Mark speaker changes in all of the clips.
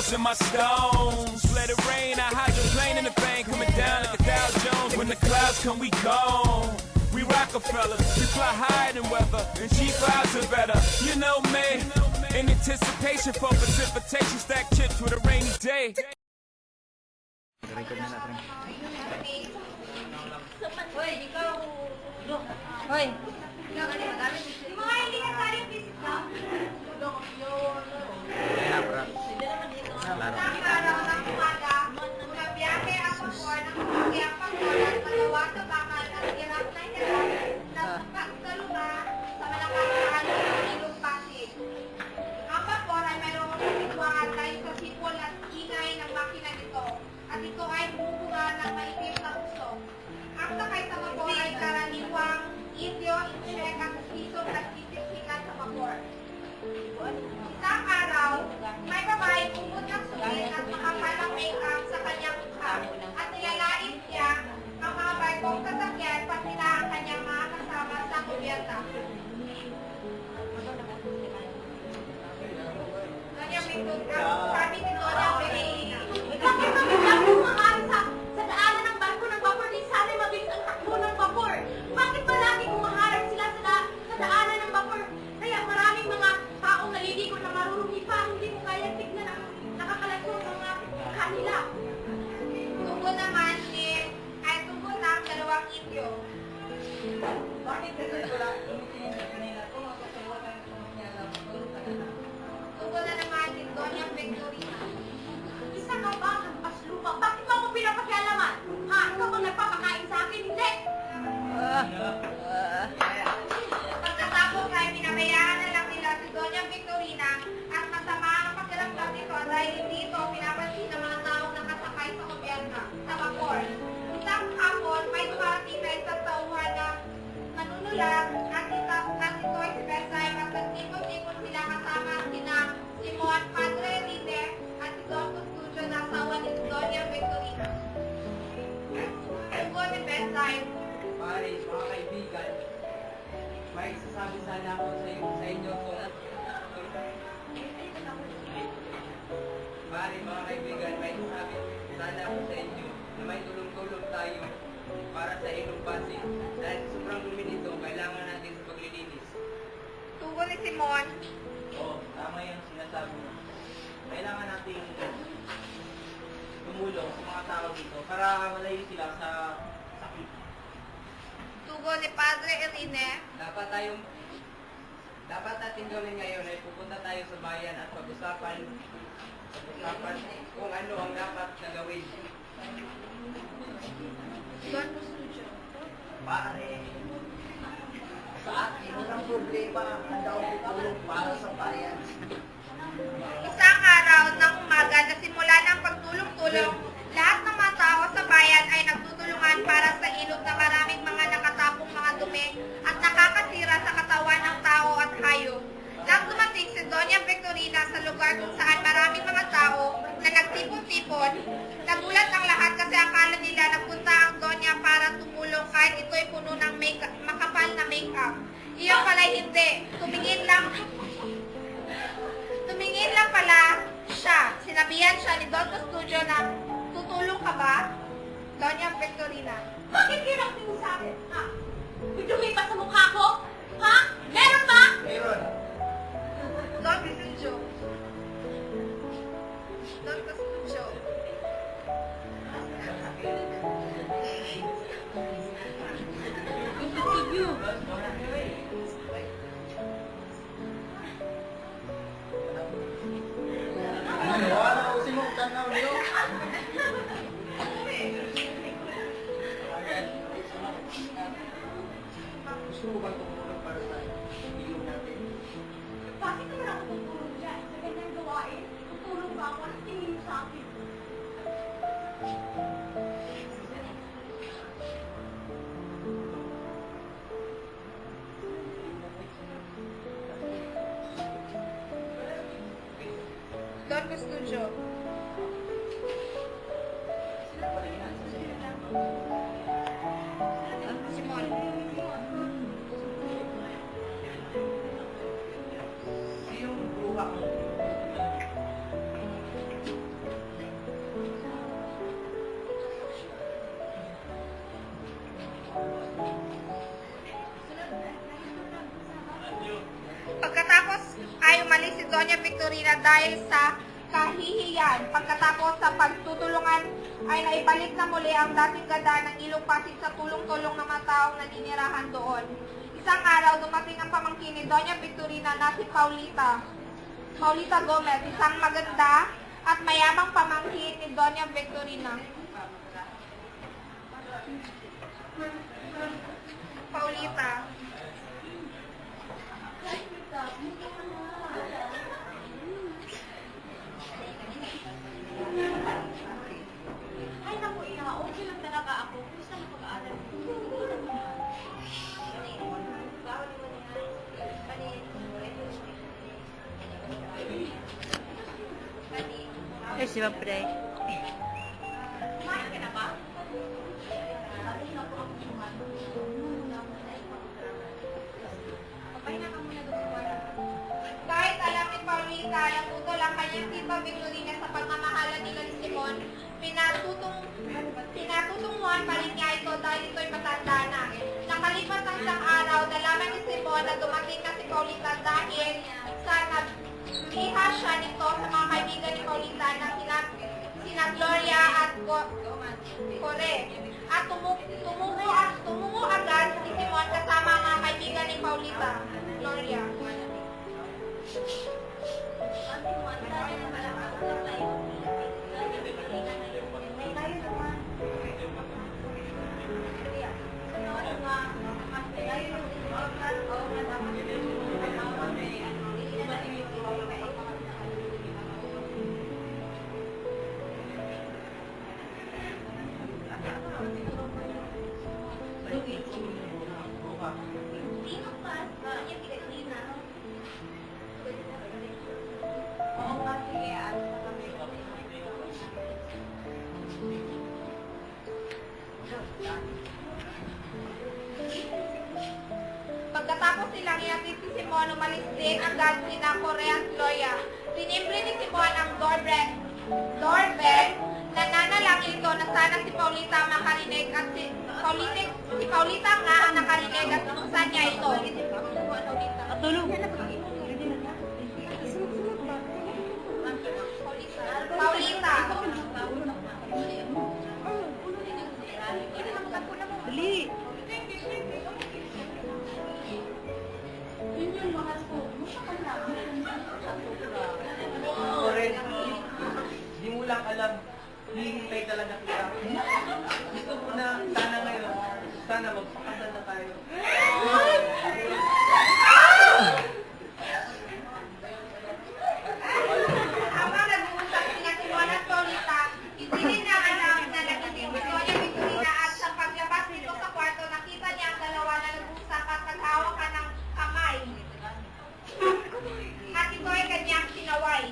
Speaker 1: stars in my stones. Let it rain, I hydroplane in the bank, coming down like a Dow Jones. When the clouds come, we gone. We Rockefellers, we fly higher than weather, and G5s are better. You know me, in anticipation for precipitation, stack chips with a rainy day.
Speaker 2: Hoy, ikaw. Hoy. Yung mga hindi na tayo visit ka. Isang araw ng umaga, bumabiyahe ang pagkuhan ng pagkiyang pagkuhan at magawa sa bakal at hirap na pagsalunga sa malakasaan ng ilong Pasig. Ang vapor ay mayroong sitwaan dahil sa sipol at ingay ng makina nito at ito ay bumubunga ng maitim na usok. Ang sakay sa vapor ay karaniwang Indio, Incheck at Sisong at sisisikan sa vapor. Isang araw, may babae kumot ng sungit at makapalang make-up sa kanyang mukha at nilalait niya ang mga barkong sasakyan pati na ang kanyang mga kasama sa kubyerta. Sabi ni Doña Benigna, bakit kami lang kumahal sa daanan ng barko ng vapor di sana mabilis ang takbo ng vapor? Bakit palagi kumaharap sila sa daanan ng vapor? Kaya maraming mga taong naliligo na marurumi pa, hindi mo kaya tignan ang nakakalasong ang mga kanila. Tubo naman ay tubo ng dalawang Indio. Bakit kasi wala? Tubo na naman ni Doña Victorina. Isa ka ba ng paslupa? Bakit mo ako pinapakialaman? Ha? Ikaw bang nagpapakain sa akin? Hindi! Pagkatapos ay pinabayaan na lang nila si Doña Victorina at masama ang pagkaramdam nito dahil hindi ito pinapansin ng mga taong nakasakay sa kubyerta sa vapor. Isang hapon, may dumarating na isang tauhan na manunulat at ito ay si Bersay at nagtipon-tipon sila kasama sina Simon, Padre Ride at si Don Custudio na asawa ni Doña Victorina. Tubo ni Bersay.
Speaker 3: Pare, mga kaibigan, may sasabi sana ako sa inyo Pare, mga kaibigan, may sasabi sana ako sa inyo na may tulong-tulong tayo para sa ilong Pasig. Dahil sobrang dumi nito, kailangan natin sa paglilinis.
Speaker 2: Tubo ni Simon.
Speaker 3: Oo, tama yung sinasabi mo. Kailangan natin tumulong sa mga tao dito para malayo sila sa sakit.
Speaker 2: Tubo ni Padre Irene.
Speaker 3: Dapat natin gawin ngayon ay pupunta tayo sa bayan at pag-usapan kung ano ang dapat na gawin.
Speaker 2: Don Custudio.
Speaker 4: Pare, sa atin, walang problema ang daw tulong para sa bayan.
Speaker 2: Isang araw ng umaga na simula ng pagtulong-tulong, lahat ng mga tao sa bayan ay nagtutulungan para sa ilog na maraming mga nakatapong mga dumi at nakakasira sa katawan ng tao at hayop. Nang dumating si Doña Victorina sa lugar kung saan maraming mga tao na nagtipon-tipon, nagulat ang lahat kasi akala nila nagpunta ang Doña para tumulong kahit ito'y puno ng makapal na make-up. Iyon pala'y hindi. Tumingin lang pala siya. Sinabihan siya ni Don Custudio na, tutulong ka ba? Doña Victorina. Bakit kinakti mo sa akin? Ha? May dumi pa sa mukha ko? Ha? Meron ba?
Speaker 4: Meron.
Speaker 2: Don Custudio. Don Custudio.
Speaker 4: Wala ko sinutan na ulo. Gusto mo ba tumulong para sa ilong natin?
Speaker 2: Bakit naman ako tutulong dyan? Sa ganyang gawain, tutulong ba ako at tingin sa akin? Don Custudio. Simon.
Speaker 4: Yung bruha mo.
Speaker 2: Doña Victorina dahil sa kahihiyan. Pagkatapos sa pagtutulungan ay naibalik na muli ang dating ganda ng Ilong Pasig sa tulong-tulong ng mga taong naninirahan doon. Isang araw, dumating ang pamangkin ni Doña Victorina na si Paulita Gomez, isang maganda at mayamang pamangkin ni Doña Victorina. Paulita.
Speaker 5: Ay, naku, ina. Okay lang talaga ako. Gusto na pag-aaral.
Speaker 6: Eh, siyempre.
Speaker 5: Kumain ka na ba? Papahinga ka muna doon sa kwarto.
Speaker 2: Kahit alam ni Paulita na tutol ang kanyang tita Victorina sa pagmamahalan nila ni Simon, pinatutunguhan pa rin niya ito dahil ito'y matanda na. Nakalipas ang isang araw, nalaman ni Simon na dumating na si Paulita dahil sa nagliha siya nito sa mga kaibigan ni Paulita na sina Gloria at Core. At tumungo agad si Simon kasama ang mga kaibigan ni Paulita, Gloria. Pagkatapos silang iatid si Simon, umalis din agad sina Core at Gloria. Tinimbre ni Simon ang doorbell, nananalangin ito na sana si Paulita makarinig at si Paulita nga ang nakarinig at buksan niya ito.
Speaker 6: Tulog.
Speaker 2: Paulita.
Speaker 6: Dali.
Speaker 3: Correct. Di mo lang alam, hihintay talaga kita. Gusto ko na, sana ngayon, sana magpakasal na tayo.
Speaker 2: Habang nag-uusap sila Simon at Paulita, hindi nila alam na nagising si Doña Victorina at sa paglabas nito sa kwarto, nakita niya ang dalawa na nag-uusap at naghawakan ng kamay. At ito ay kanyang sinaway.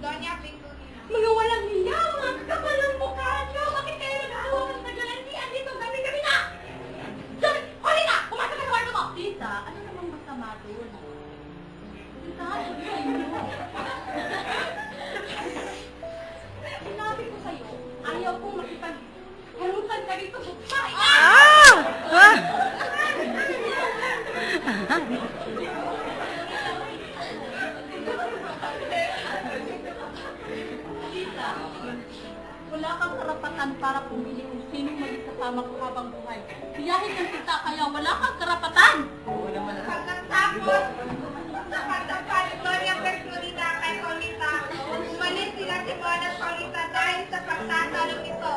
Speaker 2: Doña Victorina.
Speaker 5: Mga walang hiya, mga kapal ng mukha nyo! Bakit kayo nag-aawa ng tagalantian dito? Gabi-gabi na! Diyan! Huli na! Pumasok ka sa kwarto mo! Tita, ano namang masama doon? Tita, ano yun? Sinabi ko sa'yo, ayaw kong makipag-halutan ka dito sa bahay!
Speaker 6: Ah! Ah!
Speaker 5: Tita, wala kang karapatan para pumili kung sinong maging kasama ko habang buhay. Tiyahin ng tita, kaya wala kang karapatan!
Speaker 2: Pagkatapos sa pagtapal ni Doña Victorina kay Paulita, umalis sila Simon at Paulita dahil sa pagtatalong ito.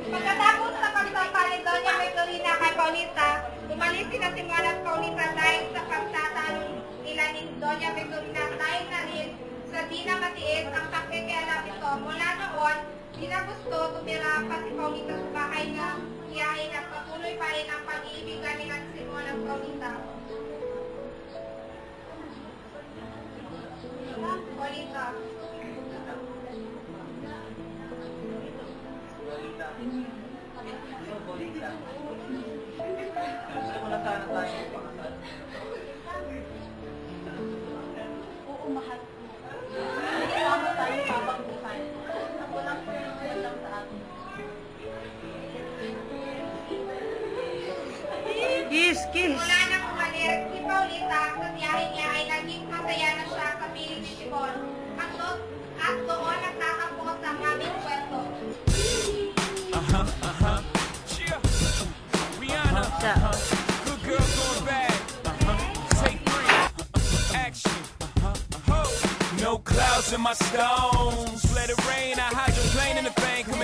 Speaker 2: Pagkatapos sa pagtapal ni Doña Victorina kay Paulita, umalis sila Simon at Paulita dahil sa pagtatalong nila ni Doña Victorina dahil na rin sa di na matiis ang pakikialam ito. Mula noon, di na gusto tumira pa si Paulita sa bahay niya. Iyahin at patuloy pa rin ang pag-iibigan nila si Simon at Paulita. Paulita.
Speaker 3: Paulita. Gusto ko na sana tayo magpakasal.
Speaker 5: Oo, mahal ko. Kasama tayo habang buhay. At walang pagkakas lang sa atin.
Speaker 6: Kiss, kiss.
Speaker 2: Mula nang umalis si Paulita sa Vichibon. At doon nagtatapos ang aming kwento.
Speaker 1: Cheer. Rihanna. Good girl going bad. Take 3. Action. No clouds in my stones. Let it rain. I hydroplane in the bank.